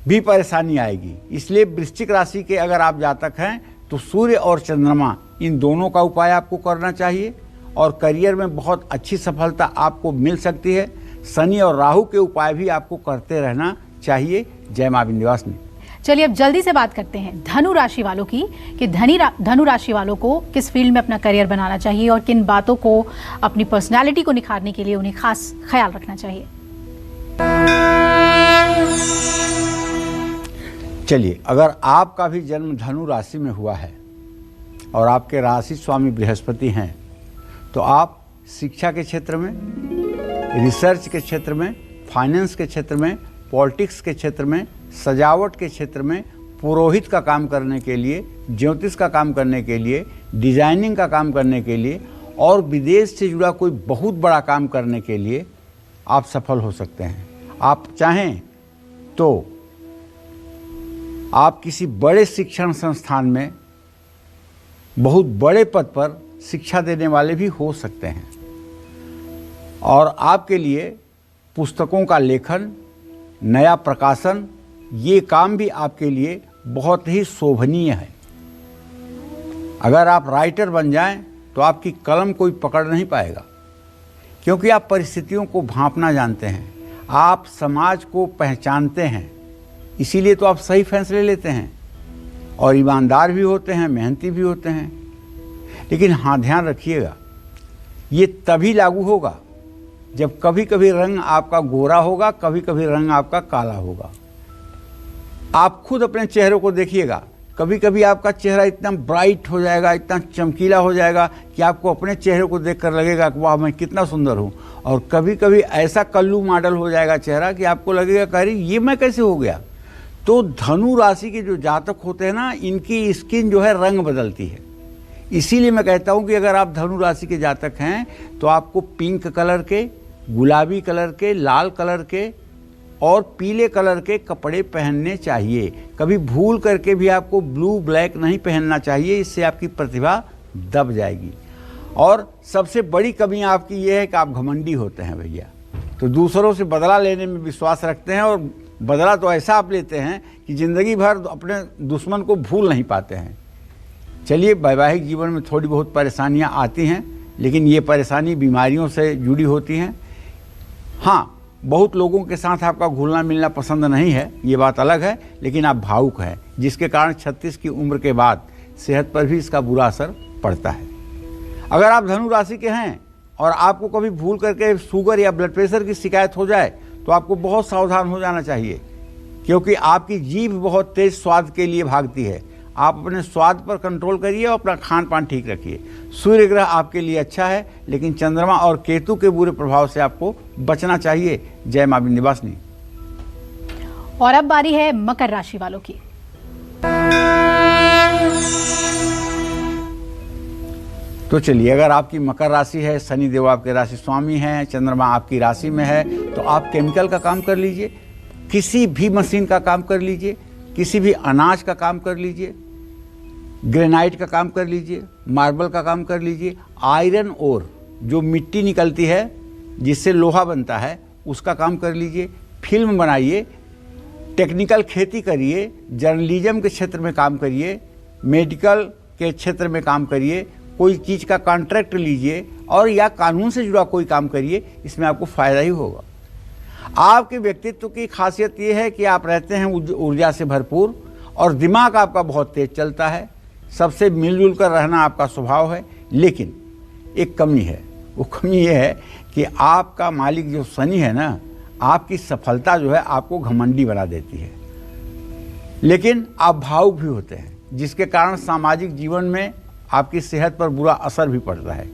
भी परेशानी आएगी। इसलिए वृश्चिक राशि के अगर आप जातक हैं तो सूर्य और चंद्रमा इन दोनों का उपाय आपको करना चाहिए। और करियर में बहुत अच्छी सफलता आपको मिल सकती है। शनि और राहु के उपाय भी आपको करते रहना चाहिए। जय मां विंध्यवासिनी। चलिए अब जल्दी से बात करते हैं धनु राशि वालों की कि धनु राशि वालों को किस फील्ड में अपना करियर बनाना चाहिए और किन बातों को अपनी पर्सनालिटी को निखारने के लिए उन्हें खास ख्याल रखना चाहिए। चलिए, अगर आपका भी जन्म धनु राशि में हुआ है और आपके राशि स्वामी बृहस्पति हैं तो आप शिक्षा के क्षेत्र में, रिसर्च के क्षेत्र में, फाइनेंस के क्षेत्र में, पॉलिटिक्स के क्षेत्र में, सजावट के क्षेत्र में, पुरोहित का काम करने के लिए, ज्योतिष का काम करने के लिए, डिजाइनिंग का काम करने के लिए और विदेश से जुड़ा कोई बहुत बड़ा काम करने के लिए आप सफल हो सकते हैं। आप चाहें तो आप किसी बड़े शिक्षण संस्थान में बहुत बड़े पद पर शिक्षा देने वाले भी हो सकते हैं और आपके लिए पुस्तकों का लेखन, नया प्रकाशन, ये काम भी आपके लिए बहुत ही शोभनीय है। अगर आप राइटर बन जाएं तो आपकी कलम कोई पकड़ नहीं पाएगा, क्योंकि आप परिस्थितियों को भांपना जानते हैं, आप समाज को पहचानते हैं, इसीलिए तो आप सही फैसले लेते हैं और ईमानदार भी होते हैं, मेहनती भी होते हैं। लेकिन हाँ, ध्यान रखिएगा, ये तभी लागू होगा जब कभी कभी रंग आपका गोरा होगा, कभी कभी रंग आपका काला होगा। आप खुद अपने चेहरे को देखिएगा, कभी कभी आपका चेहरा इतना ब्राइट हो जाएगा, इतना चमकीला हो जाएगा कि आपको अपने चेहरे को देखकर लगेगा कि वाह मैं कितना सुंदर हूँ, और कभी कभी ऐसा कल्लू मॉडल हो जाएगा चेहरा कि आपको लगेगा कि अरे ये मैं कैसे हो गया। तो धनु राशि के जो जातक होते हैं ना, इनकी स्किन जो है रंग बदलती है। इसीलिए मैं कहता हूँ कि अगर आप धनु राशि के जातक हैं तो आपको पिंक कलर के, गुलाबी कलर के, लाल कलर के और पीले कलर के कपड़े पहनने चाहिए। कभी भूल करके भी आपको ब्लू ब्लैक नहीं पहनना चाहिए, इससे आपकी प्रतिभा दब जाएगी। और सबसे बड़ी कमी आपकी ये है कि आप घमंडी होते हैं भैया, तो दूसरों से बदला लेने में विश्वास रखते हैं और बदला तो ऐसा आप लेते हैं कि ज़िंदगी भर अपने दुश्मन को भूल नहीं पाते हैं। चलिए, वैवाहिक जीवन में थोड़ी बहुत परेशानियां आती हैं, लेकिन ये परेशानी बीमारियों से जुड़ी होती हैं। हाँ, बहुत लोगों के साथ आपका घुलना मिलना पसंद नहीं है, ये बात अलग है, लेकिन आप भावुक हैं, जिसके कारण 36 की उम्र के बाद सेहत पर भी इसका बुरा असर पड़ता है। अगर आप धनु राशि के हैं और आपको कभी भूल करके शुगर या ब्लड प्रेशर की शिकायत हो जाए तो आपको बहुत सावधान हो जाना चाहिए, क्योंकि आपकी जीभ बहुत तेज स्वाद के लिए भागती है। आप अपने स्वाद पर कंट्रोल करिए और अपना खान पान ठीक रखिए। सूर्य ग्रह आपके लिए अच्छा है, लेकिन चंद्रमा और केतु के बुरे प्रभाव से आपको बचना चाहिए। जय मां विंध्यवासिनी। और अब बारी है मकर राशि वालों की। तो चलिए, अगर आपकी मकर राशि है, शनि देव आपके राशि स्वामी हैं, चंद्रमा आपकी राशि में है, तो आप केमिकल का काम कर लीजिए, किसी भी मशीन का काम कर लीजिए, किसी भी अनाज का काम कर लीजिए, ग्रेनाइट का काम कर लीजिए, मार्बल का काम कर लीजिए, आयरन ओर जो मिट्टी निकलती है जिससे लोहा बनता है उसका काम कर लीजिए, फिल्म बनाइए, टेक्निकल खेती करिए, जर्नलिज्म के क्षेत्र में काम करिए, मेडिकल के क्षेत्र में काम करिए, कोई चीज़ का कॉन्ट्रैक्ट लीजिए और या कानून से जुड़ा कोई काम करिए, इसमें आपको फ़ायदा ही होगा। आपके व्यक्तित्व की खासियत ये है कि आप रहते हैं ऊर्जा से भरपूर और दिमाग आपका बहुत तेज चलता है, सबसे मिलजुल कर रहना आपका स्वभाव है। लेकिन एक कमी है, वो कमी ये है कि आपका मालिक जो शनि है ना, आपकी सफलता जो है आपको घमंडी बना देती है, लेकिन आप भावुक भी होते हैं, जिसके कारण सामाजिक जीवन में आपकी सेहत पर बुरा असर भी पड़ता है।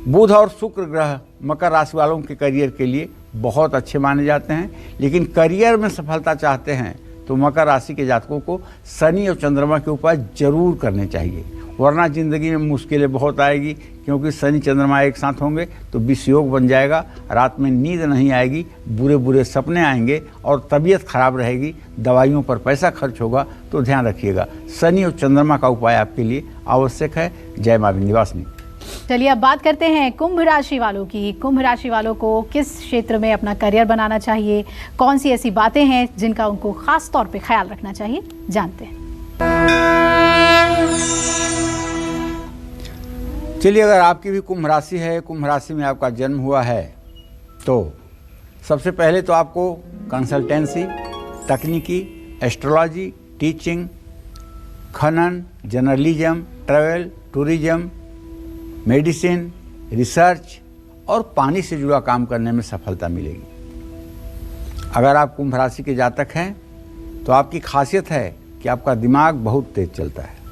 बुध और शुक्र ग्रह मकर राशि वालों के करियर के लिए बहुत अच्छे माने जाते हैं, लेकिन करियर में सफलता चाहते हैं तो मकर राशि के जातकों को शनि और चंद्रमा के उपाय जरूर करने चाहिए, वरना ज़िंदगी में मुश्किलें बहुत आएगी, क्योंकि शनि चंद्रमा एक साथ होंगे तो विषयोग बन जाएगा, रात में नींद नहीं आएगी, बुरे बुरे सपने आएंगे और तबीयत खराब रहेगी, दवाइयों पर पैसा खर्च होगा। तो ध्यान रखिएगा, शनि और चंद्रमा का उपाय आपके लिए आवश्यक है। जय मां विंध्यवासिनी। चलिए अब बात करते हैं कुंभ राशि वालों की। कुंभ राशि वालों को किस क्षेत्र में अपना करियर बनाना चाहिए, कौन सी ऐसी बातें हैं जिनका उनको खास तौर पे ख्याल रखना चाहिए, जानते हैं। चलिए, अगर आपकी भी कुंभ राशि है, कुंभ राशि में आपका जन्म हुआ है, तो सबसे पहले तो आपको कंसल्टेंसी, तकनीकी, एस्ट्रोलॉजी, टीचिंग, खनन, journalism, travel, tourism, medicine, research और पानी से जुड़ा काम करने में सफलता मिलेगी। अगर आप कुंभ राशि के जातक हैं तो आपकी खासियत है कि आपका दिमाग बहुत तेज चलता है।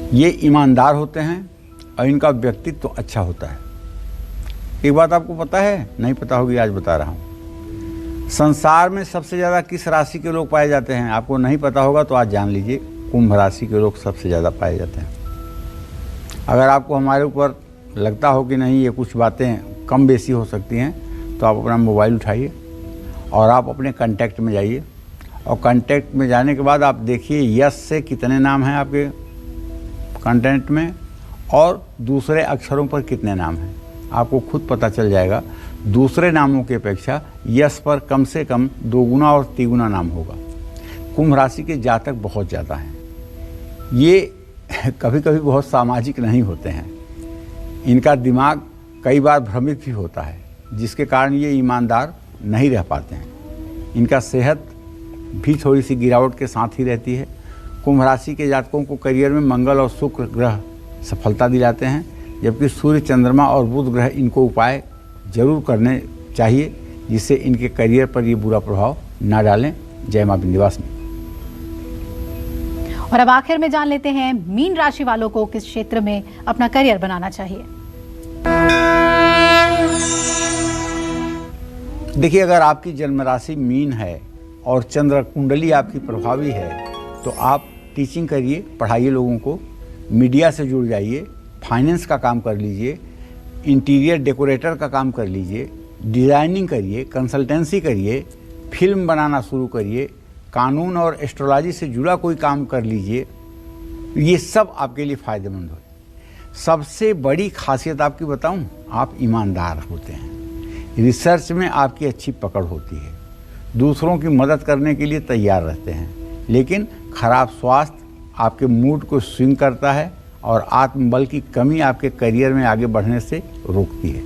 ये ईमानदार होते हैं और इनका व्यक्तित्व तो अच्छा होता है। एक बात आपको पता है, नहीं पता होगी, आज बता रहा हूँ। संसार में सबसे ज़्यादा किस राशि के लोग पाए जाते हैं? आपको नहीं पता होगा तो आज जान लीजिए, कुंभ राशि के लोग सबसे ज़्यादा पाए जाते हैं। अगर आपको हमारे ऊपर लगता हो कि नहीं, ये कुछ बातें कम बेसी हो सकती हैं, तो आप अपना मोबाइल उठाइए और आप अपने कांटेक्ट में जाइए, और कांटेक्ट में जाने के बाद आप देखिए यस से कितने नाम हैं आपके कांटेक्ट में और दूसरे अक्षरों पर कितने नाम हैं। आपको खुद पता चल जाएगा, दूसरे नामों की अपेक्षा यस पर कम से कम 2 गुना और 3 गुना नाम होगा। कुंभ राशि के जातक बहुत ज़्यादा हैं। ये कभी कभी बहुत सामाजिक नहीं होते हैं। इनका दिमाग कई बार भ्रमित भी होता है, जिसके कारण ये ईमानदार नहीं रह पाते हैं। इनका सेहत भी थोड़ी सी गिरावट के साथ ही रहती है। कुंभ राशि के जातकों को करियर में मंगल और शुक्र ग्रह सफलता दिलाते हैं, जबकि सूर्य, चंद्रमा और बुध ग्रह इनको उपाय जरूर करने चाहिए, जिससे इनके करियर पर ये बुरा प्रभाव ना डालें। जय मां विंध्यवासिनी। और अब आखिर में जान लेते हैं मीन राशि वालों को किस क्षेत्र में अपना करियर बनाना चाहिए। देखिए, अगर आपकी जन्म राशि मीन है और चंद्र कुंडली आपकी प्रभावी है, तो आप टीचिंग करिए, पढ़ाइए लोगों को, मीडिया से जुड़ जाइए, फाइनेंस का काम कर लीजिए, इंटीरियर डेकोरेटर का काम कर लीजिए, डिज़ाइनिंग करिए, कंसल्टेंसी करिए, फिल्म बनाना शुरू करिए, कानून और एस्ट्रोलॉजी से जुड़ा कोई काम कर लीजिए। ये सब आपके लिए फ़ायदेमंद हो। सबसे बड़ी खासियत आपकी बताऊं, आप ईमानदार होते हैं। रिसर्च में आपकी अच्छी पकड़ होती है, दूसरों की मदद करने के लिए तैयार रहते हैं, लेकिन खराब स्वास्थ्य आपके मूड को स्विंग करता है और आत्मबल की कमी आपके करियर में आगे बढ़ने से रोकती है।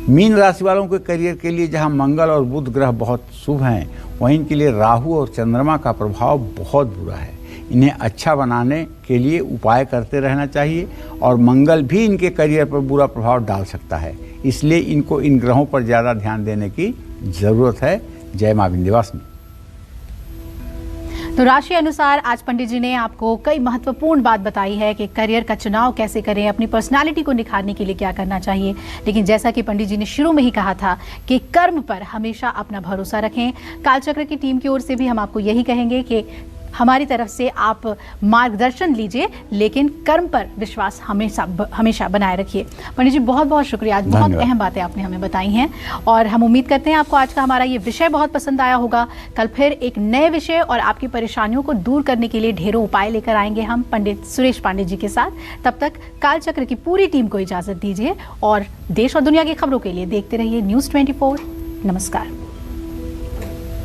मीन राशि वालों के करियर के लिए जहां मंगल और बुध ग्रह बहुत शुभ हैं, वहीं इनके लिए राहु और चंद्रमा का प्रभाव बहुत बुरा है। इन्हें अच्छा बनाने के लिए उपाय करते रहना चाहिए, और मंगल भी इनके करियर पर बुरा प्रभाव डाल सकता है, इसलिए इनको इन ग्रहों पर ज़्यादा ध्यान देने की ज़रूरत है। जय मां विंध्यवासिनी। तो राशि अनुसार आज पंडित जी ने आपको कई महत्वपूर्ण बात बताई है कि करियर का चुनाव कैसे करें, अपनी पर्सनालिटी को निखारने के लिए क्या करना चाहिए। लेकिन जैसा कि पंडित जी ने शुरू में ही कहा था कि कर्म पर हमेशा अपना भरोसा रखें। कालचक्र की टीम की ओर से भी हम आपको यही कहेंगे कि हमारी तरफ से आप मार्गदर्शन लीजिए, लेकिन कर्म पर विश्वास हमेशा बनाए रखिए। पंडित जी, बहुत बहुत शुक्रिया, आज बहुत अहम बातें आपने हमें बताई हैं, और हम उम्मीद करते हैं आपको आज का हमारा ये विषय बहुत पसंद आया होगा। कल फिर एक नए विषय और आपकी परेशानियों को दूर करने के लिए ढेरों उपाय लेकर आएंगे हम पंडित सुरेश पांडे जी के साथ। तब तक कालचक्र की पूरी टीम को इजाजत दीजिए, और देश और दुनिया की खबरों के लिए देखते रहिए न्यूज़ 24। नमस्कार।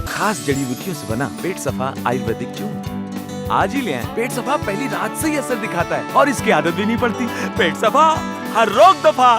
खास जड़ी बूटियों से बना पेट सफा आयुर्वेदिक चूर्ण आज ही ले आएं। पेट सफा पहली रात से ही असर दिखाता है और इसकी आदत भी नहीं पड़ती। पेट सफा, हर रोग दफा।